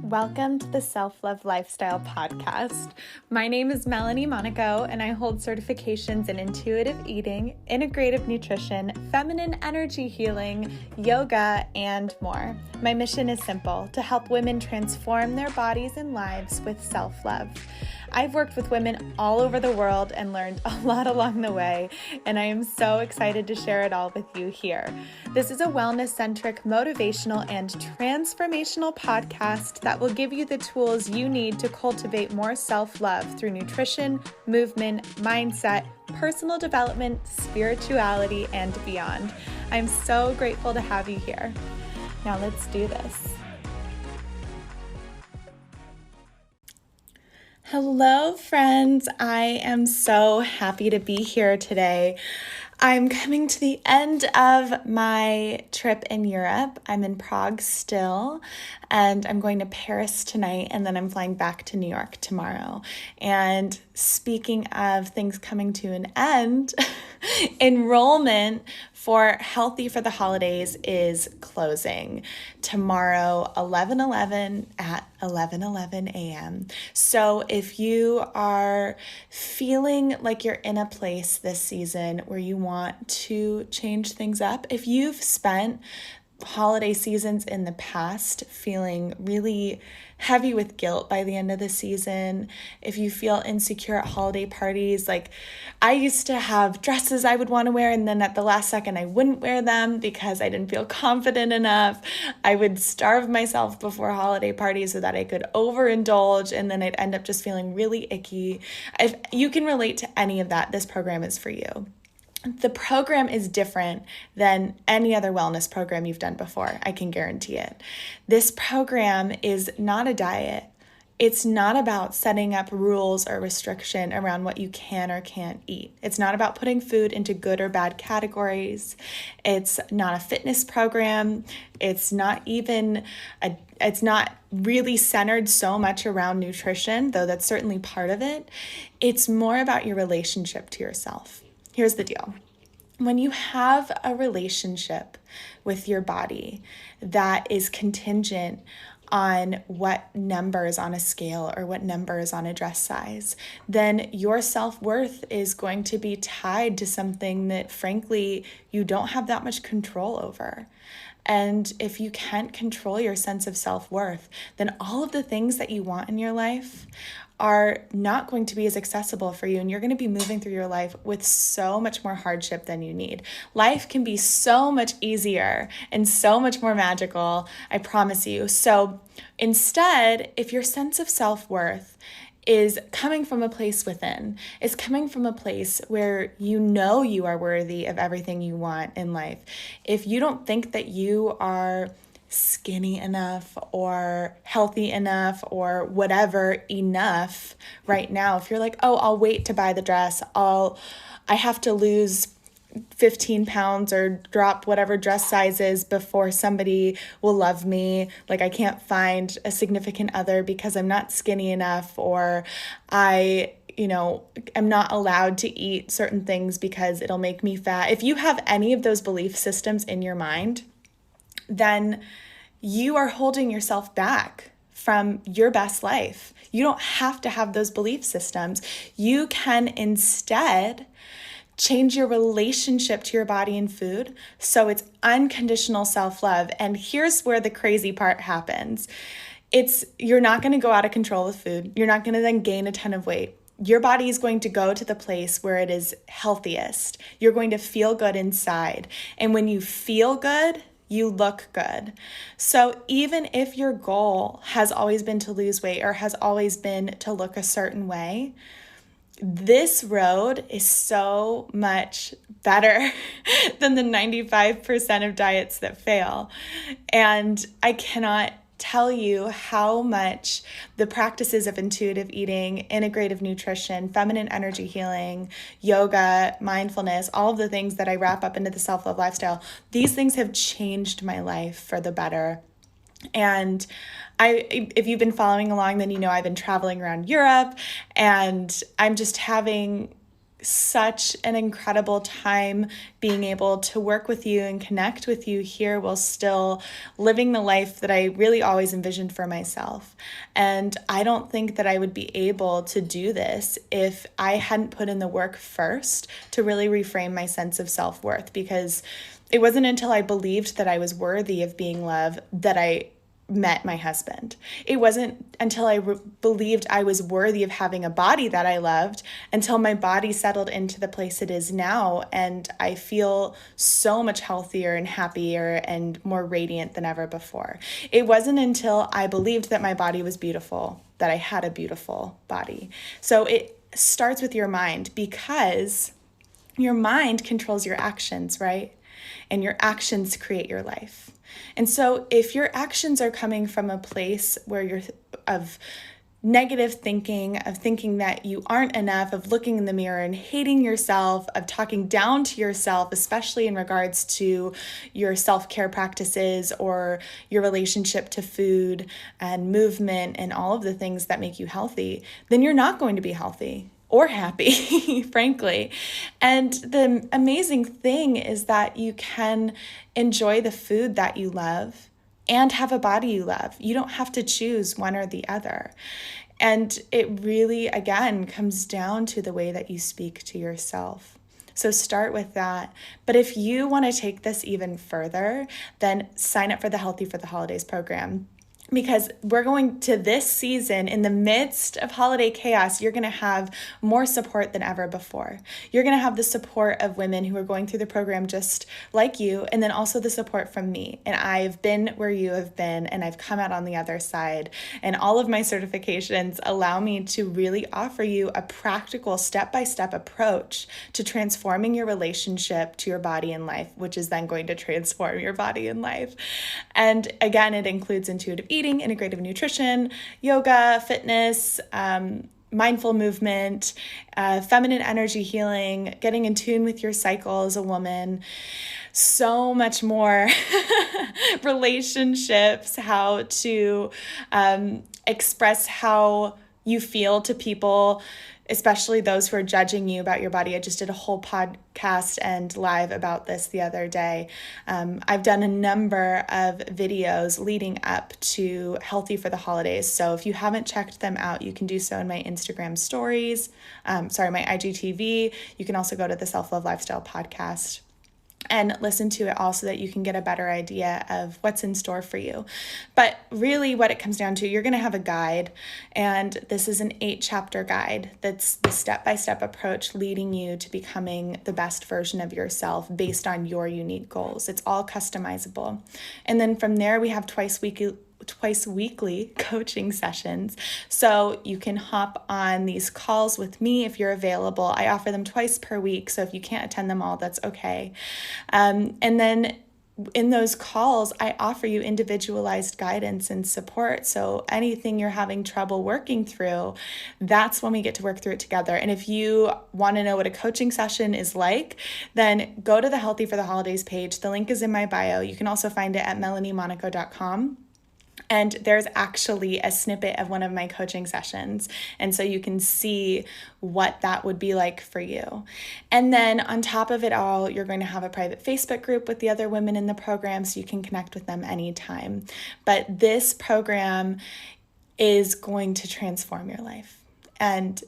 Welcome to the Self-Love Lifestyle Podcast. My name is Melanie Monaco, and I hold certifications in intuitive eating, integrative nutrition, feminine energy healing, yoga, and more. My mission is simple: to help women transform their bodies and lives with self-love. I've worked with women all over the world and learned a lot along the way, and I am so excited to share it all with you here. This is a wellness-centric, motivational, and transformational podcast that will give you the tools you need to cultivate more self-love through nutrition, movement, mindset, personal development, spirituality, and beyond. I'm so grateful to have you here. Now let's do this. Hello, friends. I am so happy to be here today. I'm coming to the end of my trip in Europe. I'm in Prague still, and I'm going to Paris tonight, and then I'm flying back to New York tomorrow. And speaking of things coming to an end, enrollment for Healthy for the Holidays is closing tomorrow, 11/11 at 11:11 a.m. So if you are feeling like you're in a place this season where you want to change things up, if you've spent holiday seasons in the past feeling really heavy with guilt by the end of the season, if you feel insecure at holiday parties, like I used to have dresses I would want to wear and then at the last second I wouldn't wear them because I didn't feel confident enough. I would starve myself before holiday parties so that I could overindulge, and then I'd end up just feeling really icky. If you can relate to any of that, this program is for you. The program is different than any other wellness program you've done before. I can guarantee it. This program is not a diet. It's not about setting up rules or restriction around what you can or can't eat. It's not about putting food into good or bad categories. It's not a fitness program. It's not really centered so much around nutrition, though that's certainly part of it. It's more about your relationship to yourself. Here's the deal. When you have a relationship with your body that is contingent on what numbers on a scale or what numbers on a dress size, then your self-worth is going to be tied to something that, frankly, you don't have that much control over. And if you can't control your sense of self-worth, then all of the things that you want in your life are not going to be as accessible for you, and you're going to be moving through your life with so much more hardship than you need. Life can be so much easier and so much more magical, I promise you. So instead, if your sense of self-worth is coming from a place within, is coming from a place where you know you are worthy of everything you want in life, if you don't think that you are skinny enough or healthy enough or whatever enough right now, if you're like, oh, I'll wait to buy the dress, I have to lose 15 pounds or drop whatever dress size is before somebody will love me, like I can't find a significant other because I'm not skinny enough, or I'm not allowed to eat certain things because it'll make me fat. If you have any of those belief systems in your mind, then you are holding yourself back from your best life. You don't have to have those belief systems. You can instead change your relationship to your body and food so it's unconditional self-love. And here's where the crazy part happens. You're not going to go out of control with food. You're not going to then gain a ton of weight. Your body is going to go to the place where it is healthiest. You're going to feel good inside. And when you feel good, you look good. So even if your goal has always been to lose weight or has always been to look a certain way, this road is so much better than the 95% of diets that fail. And I cannot tell you how much the practices of intuitive eating, integrative nutrition, feminine energy healing, yoga, mindfulness, all of the things that I wrap up into the self-love lifestyle, these things have changed my life for the better. And if you've been following along, then you know I've been traveling around Europe, and I'm just having such an incredible time being able to work with you and connect with you here while still living the life that I really always envisioned for myself. And I don't think that I would be able to do this if I hadn't put in the work first to really reframe my sense of self-worth, because it wasn't until I believed that I was worthy of being loved that I met my husband. It wasn't until I believed I was worthy of having a body that I loved until my body settled into the place it is now, and I feel so much healthier and happier and more radiant than ever before. It wasn't until I believed that my body was beautiful that I had a beautiful body. So it starts with your mind, because your mind controls your actions, right? And your actions create your life. And so if your actions are coming from a place where you're of negative thinking, of thinking that you aren't enough, of looking in the mirror and hating yourself, of talking down to yourself, especially in regards to your self-care practices or your relationship to food and movement and all of the things that make you healthy, then you're not going to be healthy or happy, frankly. And the amazing thing is that you can enjoy the food that you love and have a body you love. You don't have to choose one or the other. And it really, again, comes down to the way that you speak to yourself. So start with that. But if you want to take this even further, then sign up for the Healthy for the Holidays program. Because we're going to this season in the midst of holiday chaos, you're going to have more support than ever before. You're going to have the support of women who are going through the program just like you, and then also the support from me. And I've been where you have been, and I've come out on the other side. And all of my certifications allow me to really offer you a practical step-by-step approach to transforming your relationship to your body and life, which is then going to transform your body and life. And again, it includes intuitive eating, integrative nutrition, yoga, fitness, mindful movement, feminine energy healing, getting in tune with your cycle as a woman, so much more, relationships, how to express how you feel to people, especially those who are judging you about your body. I just did a whole podcast and live about this the other day. I've done a number of videos leading up to Healthy for the Holidays. So if you haven't checked them out, you can do so in my Instagram stories, my IGTV. You can also go to the Self Love Lifestyle podcast and listen to it all so that you can get a better idea of what's in store for you. But really what it comes down to, you're going to have a guide, and this is an 8-chapter guide that's the step-by-step approach leading you to becoming the best version of yourself based on your unique goals. It's all customizable. And then from there, we have twice weekly coaching sessions. So you can hop on these calls with me if you're available. I offer them twice per week. So if you can't attend them all, that's okay. And then in those calls, I offer you individualized guidance and support. So anything you're having trouble working through, that's when we get to work through it together. And if you want to know what a coaching session is like, then go to the Healthy for the Holidays page. The link is in my bio. You can also find it at melaniemonaco.com. And there's actually a snippet of one of my coaching sessions. And so you can see what that would be like for you. And then on top of it all, you're going to have a private Facebook group with the other women in the program, so you can connect with them anytime. But this program is going to transform your life. And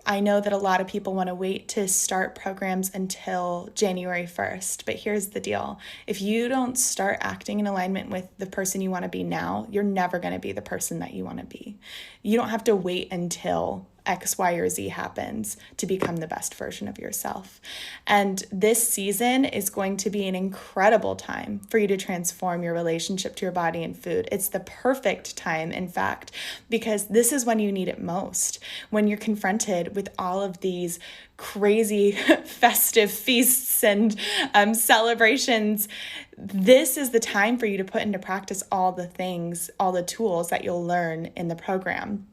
I know that a lot of people want to wait to start programs until January 1st, but here's the deal. If you don't start acting in alignment with the person you want to be now, you're never going to be the person that you want to be. You don't have to wait until X, Y, or Z happens to become the best version of yourself. And this season is going to be an incredible time for you to transform your relationship to your body and food. It's the perfect time, in fact, because this is when you need it most. When you're confronted with all of these crazy festive feasts and celebrations, this is the time for you to put into practice all the things, all the tools that you'll learn in the program.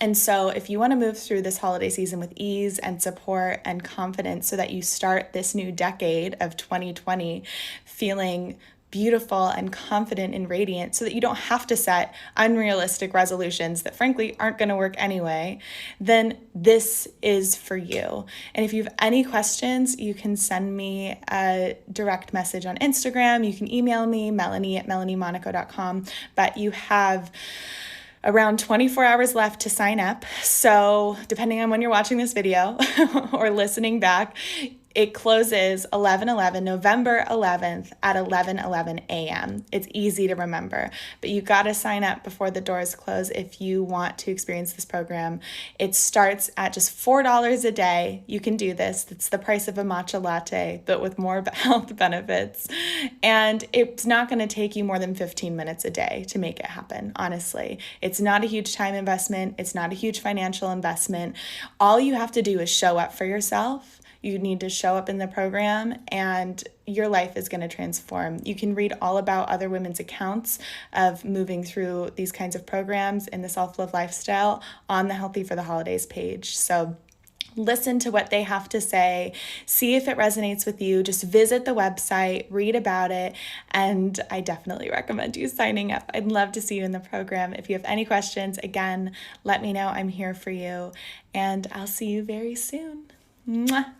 And so if you want to move through this holiday season with ease and support and confidence so that you start this new decade of 2020 feeling beautiful and confident and radiant so that you don't have to set unrealistic resolutions that frankly aren't going to work anyway, then this is for you. And if you have any questions, you can send me a direct message on Instagram. You can email me, melanie@melaniemonaco.com, but you have around 24 hours left to sign up. So depending on when you're watching this video or listening back, it closes November 11th at 11:11 a.m. It's easy to remember, but you got to sign up before the doors close if you want to experience this program. It starts at just $4 a day. You can do this. It's the price of a matcha latte, but with more health benefits. And it's not going to take you more than 15 minutes a day to make it happen, honestly. It's not a huge time investment. It's not a huge financial investment. All you have to do is show up for yourself. You need to show up in the program and your life is going to transform. You can read all about other women's accounts of moving through these kinds of programs in the self-love lifestyle on the Healthy for the Holidays page. So listen to what they have to say, see if it resonates with you. Just visit the website, read about it, and I definitely recommend you signing up. I'd love to see you in the program. If you have any questions, again, let me know. I'm here for you, and I'll see you very soon. Mwah.